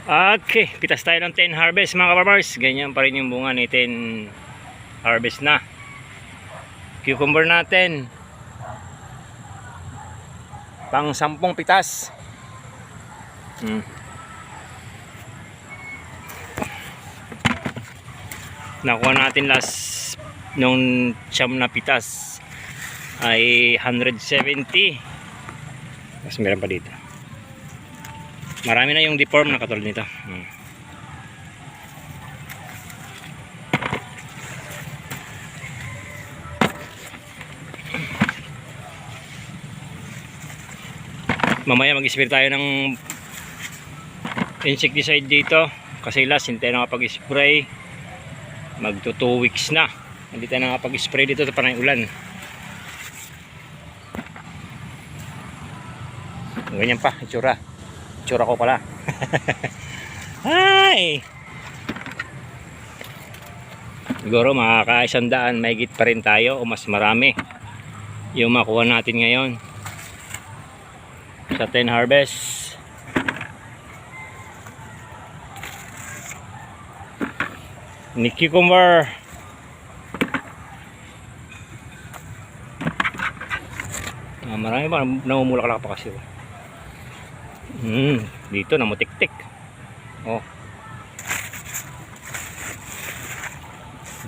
Okay, pitas tayo ng 10 harvest mga kabarbars. Ganyan pa rin yung bunga ni 10 harvest na. Cucumber natin pang 10 pitas. Nakuha natin last nung siyam na pitas ay 170. Mas meron pa dito. Marami na yung deform na katulad nito. Mamaya mag-spray tayo ng insecticide dito kasi last hindi tayo nakapag-spray. Magto 2 weeks na hindi tayo nakapag-spray dito sa panay ulan. Ganyan pa itsura ko pala. Hi! Siguro makaka-100 mahigit pa rin tayo o mas marami yung makuha natin ngayon sa 10 harvest. Ni cucumber marami pa namumulaklak pa kasi. Dito namutik-tik. Oh,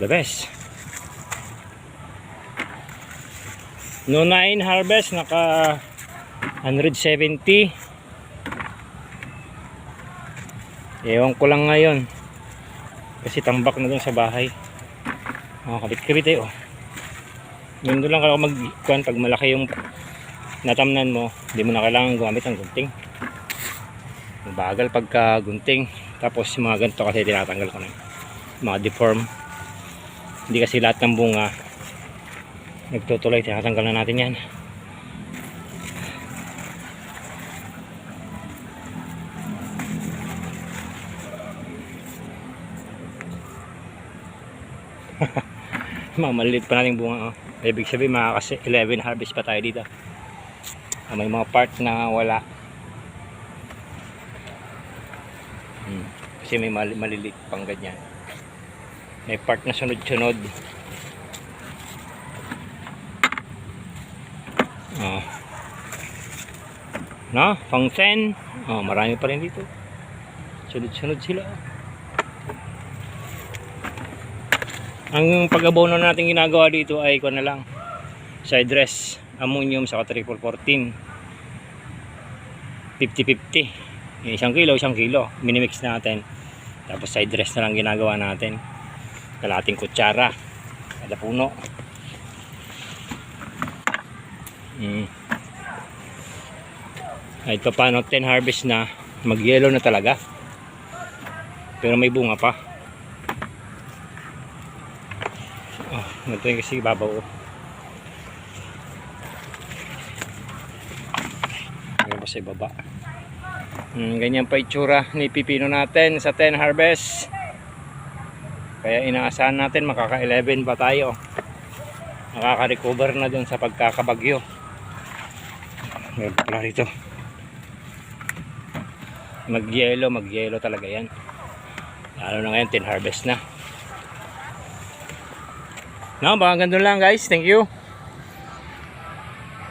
the best. No 9 harvest naka 170. Ewan ko lang ngayon kasi tambak na dun sa bahay. Kabit-kabit eh. Doon lang ako magkuhan pag malaki yung natamnan mo, hindi mo na kailangan gumamit ng gunting. Bagal pagka gunting. Tapos yung mga ganito kasi tinatanggal ko na mga deform. Hindi kasi lahat ng bunga nagtutuloy, tinatanggal na natin yan. Mga maliliit pa nating bunga. Ibig sabihin makakasi 11 harvest pa tayo dito. May mga part na wala kasi may maliliit pang ganyan. May part na sunod-sunod. Pang 10. Marami pa rin dito. Sunod-sunod sila. Ang pag-abono natin ginagawa dito ay na lang side dress, ammonium saka triple 14 50-50. 1 kilo minimix natin. Tapos side dress na lang ginagawa natin. Kalating kutsara kada puno. Kahit pa paano 10 harvest na, mag yellow na talaga, pero may bunga pa. Ito yung kasi babaw. Ngayon pa sa ibaba. Ganyan pa itsura ni pipino natin sa 10 harvest. Kaya inaasahan natin makaka 11 pa tayo. Makaka-recover na dun sa pagkakabagyo. Meron pala rito. Mag-yellow talaga yan. Lalo na ngayon 10 harvest na. Baka ganun lang guys. Thank you.